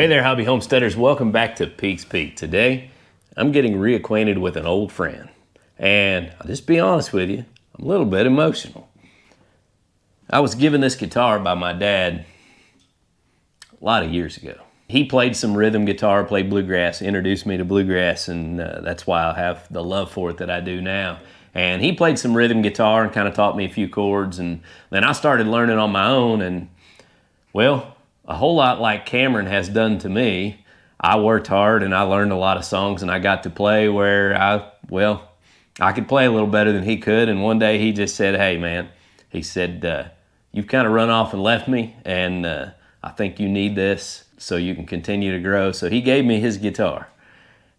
Hey there, hobby homesteaders. Welcome back to Peek's Peak. Today, I'm getting reacquainted with an old friend. And I'll just be honest with you, I'm a little bit emotional. I was given this guitar by my dad a lot of years ago. He played some rhythm guitar, played bluegrass, introduced me to bluegrass, and that's why I have the love for it that I do now. And he played some rhythm guitar and kind of taught me a few chords, and then I started learning on my own, and well, a whole lot like Cameron has done to me. I worked hard and I learned a lot of songs, and I got to play where I could play a little better than he could. And one day he just said, hey man, he said, you've kind of run off and left me, and I think you need this so you can continue to grow. So he gave me his guitar,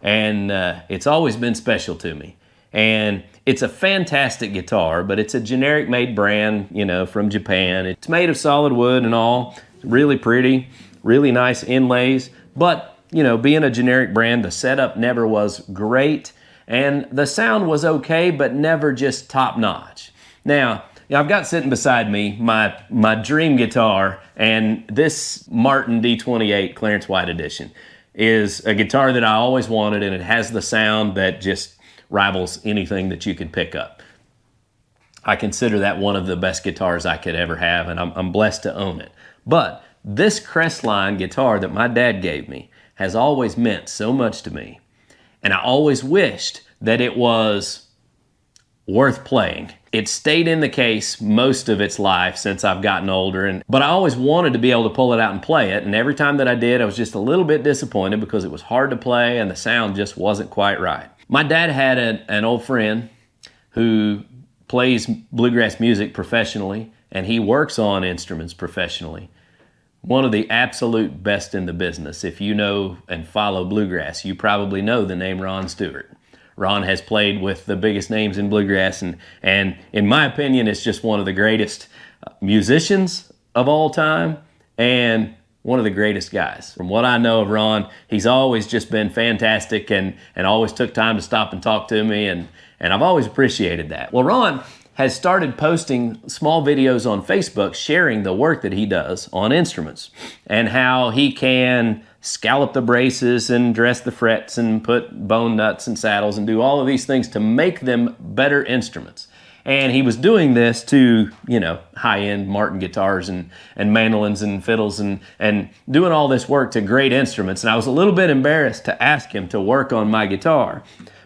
and it's always been special to me. And it's a fantastic guitar, but it's a generic made brand, you know, from Japan. It's made of solid wood and all. Really pretty, really nice inlays, but you know, being a generic brand, the setup never was great, and the sound was okay, but never just top notch. Now, I've got sitting beside me my dream guitar, and this Martin D28 Clarence White Edition is a guitar that I always wanted, and it has the sound that just rivals anything that you could pick up. I consider that one of the best guitars I could ever have, and I'm blessed to own it. But this Crestline guitar that my dad gave me has always meant so much to me. And I always wished that it was worth playing. It stayed in the case most of its life since I've gotten older, but I always wanted to be able to pull it out and play it. And every time that I did, I was just a little bit disappointed because it was hard to play and the sound just wasn't quite right. My dad had an old friend who plays bluegrass music professionally, and he works on instruments professionally. One of the absolute best in the business. If you know and follow bluegrass, you probably know the name Ron Stewart. Ron has played with the biggest names in bluegrass, and in my opinion, is just one of the greatest musicians of all time and one of the greatest guys. From what I know of Ron, he's always just been fantastic and always took time to stop and talk to me, and I've always appreciated that. Well, Ron has started posting small videos on Facebook sharing the work that he does on instruments and how he can scallop the braces and dress the frets and put bone nuts and saddles and do all of these things to make them better instruments. And he was doing this to, you know, high-end Martin guitars and mandolins and fiddles and doing all this work to great instruments. And I was a little bit embarrassed to ask him to work on my guitar.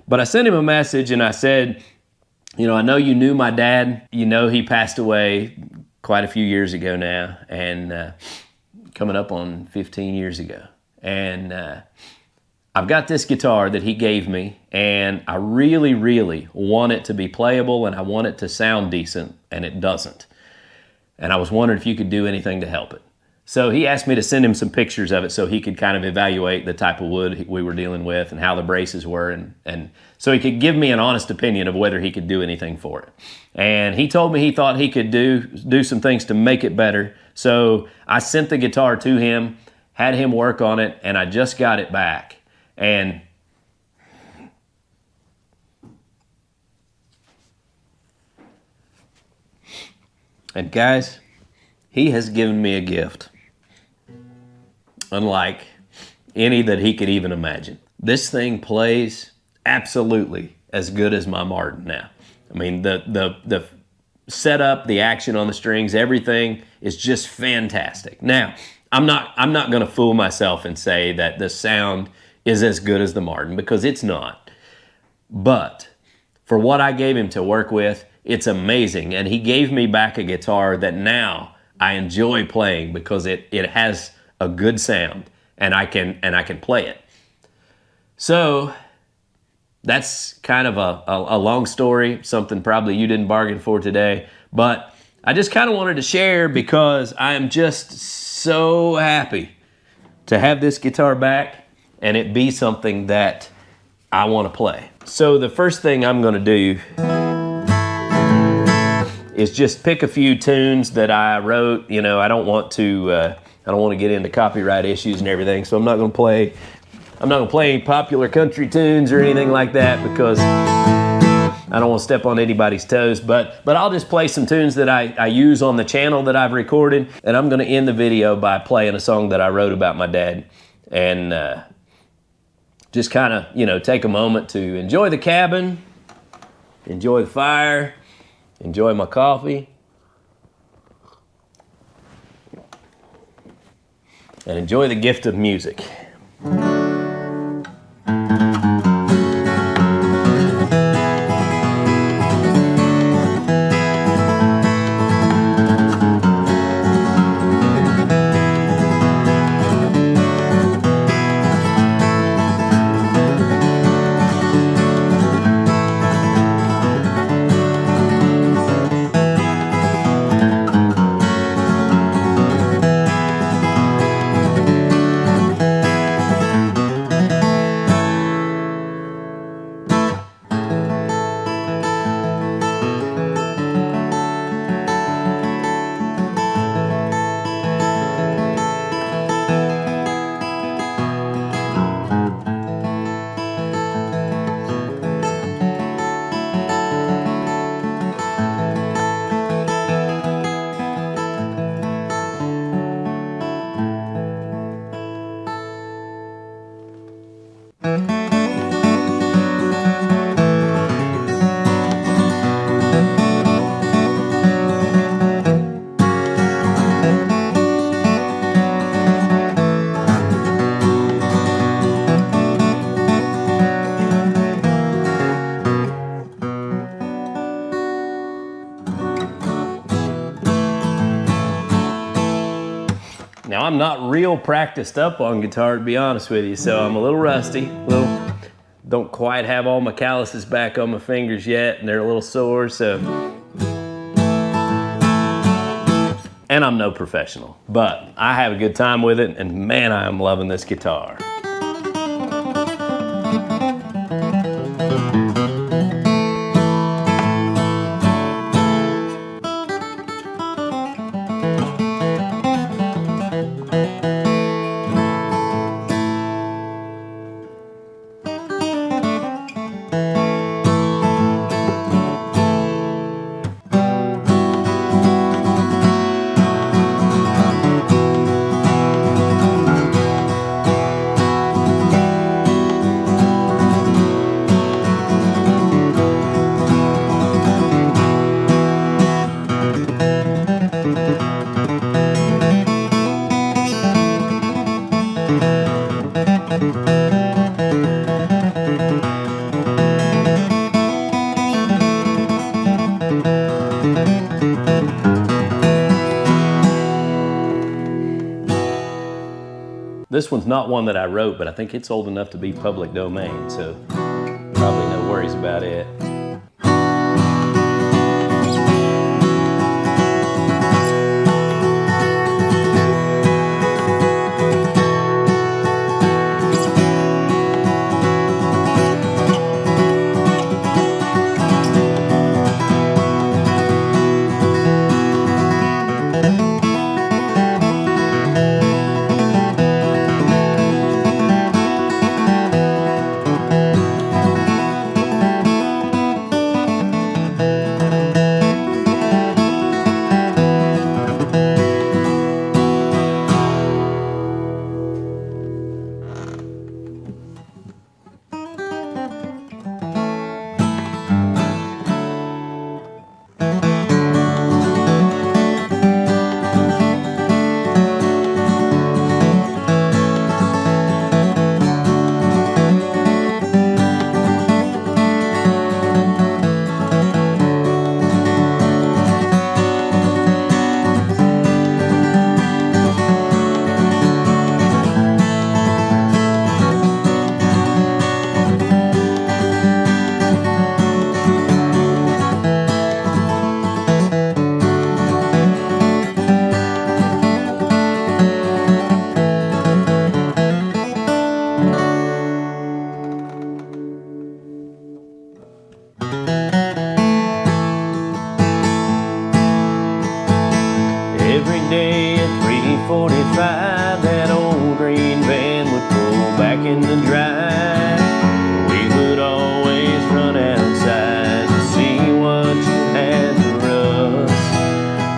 But I sent him a message and I said, you know, I know you knew my dad. You know he passed away quite a few years ago now, and coming up on 15 years ago. And I've got this guitar that he gave me, and I really, really want it to be playable, and I want it to sound decent, and it doesn't. And I was wondering if you could do anything to help it. So he asked me to send him some pictures of it so he could kind of evaluate the type of wood we were dealing with and how the braces were, and so he could give me an honest opinion of whether he could do anything for it. And he told me he thought he could do some things to make it better. So I sent the guitar to him, had him work on it, and I just got it back. And guys, he has given me a gift unlike any that he could even imagine. This thing plays absolutely as good as my Martin now. I mean, the setup, the action on the strings, everything is just fantastic. Now, I'm not going to fool myself and say that the sound is as good as the Martin, because it's not. But for what I gave him to work with, it's amazing. And he gave me back a guitar that now I enjoy playing because it has a good sound, and I can play it. So that's kind of a long story, something probably you didn't bargain for today, but I just kind of wanted to share because I am just so happy to have this guitar back and it be something that I want to play. So the first thing I'm going to do is just pick a few tunes that I wrote. You know, I don't want to get into copyright issues and everything, so I'm not going to play any popular country tunes or anything like that because I don't want to step on anybody's toes. But I'll just play some tunes that I use on the channel that I've recorded, and I'm going to end the video by playing a song that I wrote about my dad. and just kind of, take a moment to enjoy the cabin, enjoy the fire, enjoy my coffee, and enjoy the gift of music. Now, I'm not real practiced up on guitar, to be honest with you, so I'm a little rusty, don't quite have all my calluses back on my fingers yet, and they're a little sore, so. And I'm no professional, but I have a good time with it, and man, I am loving this guitar. This one's not one that I wrote, but I think it's old enough to be public domain, so probably no worries about it. Every day at 3:45, that old green van would pull back in the drive. We would always run outside to see what you had for us.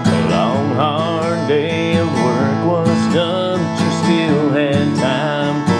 A long, hard day of work was done, but you still had time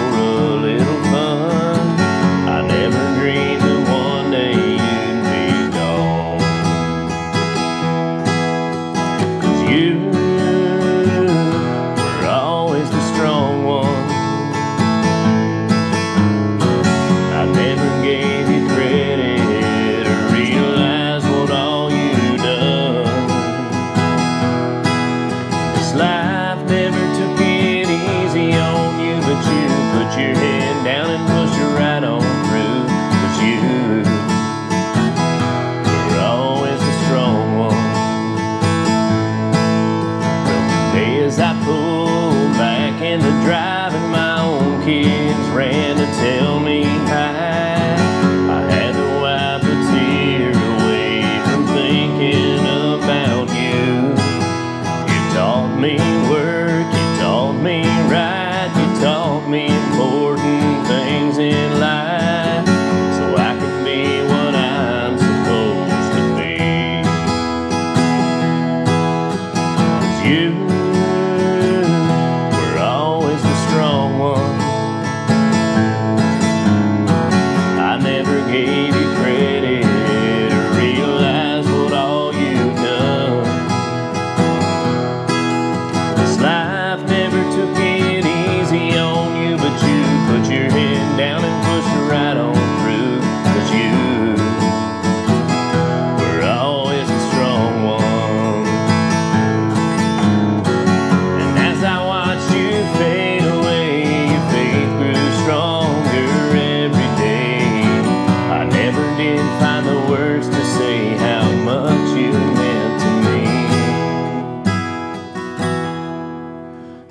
tell me hi. I had to wipe a tear away from thinking about you. You taught me work, you taught me right, you taught me important things in life, so I can be what I'm supposed to be. 'Cause you were always the strong one. I never gave you credit or realized what all you've done. This life never took it easy on you, but you put your head down and pushed right on through. 'Cause you were always the strong one. And as I watched you fade away, your faith grew stronger every day. I never did find the words to say how much you meant to me.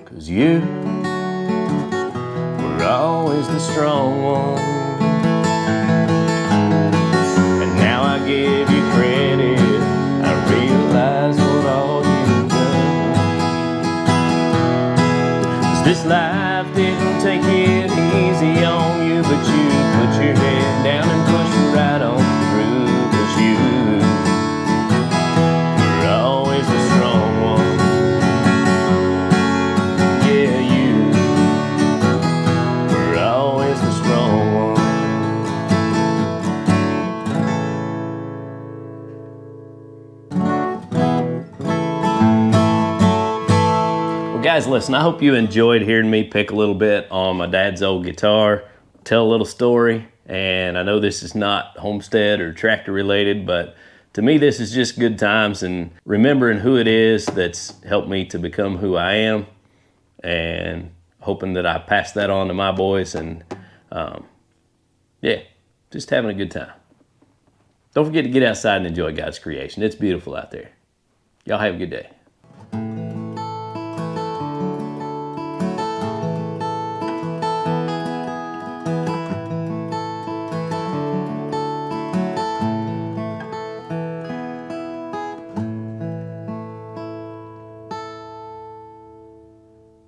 'Cause you were always the strong one. And now I give you credit, I realize what all you've done. 'Cause this life didn't take it easy on you, but you put your head down and pushed right on through. 'Cause you were always the strong one. Yeah, you were always the strong one. Well, guys, listen, I hope you enjoyed hearing me pick a little bit on my dad's old guitar, tell a little story. And I know this is not homestead or tractor related, but to me, this is just good times and remembering who it is that's helped me to become who I am, and hoping that I pass that on to my boys. And yeah, just having a good time. Don't forget to get outside and enjoy God's creation. It's beautiful out there. Y'all have a good day.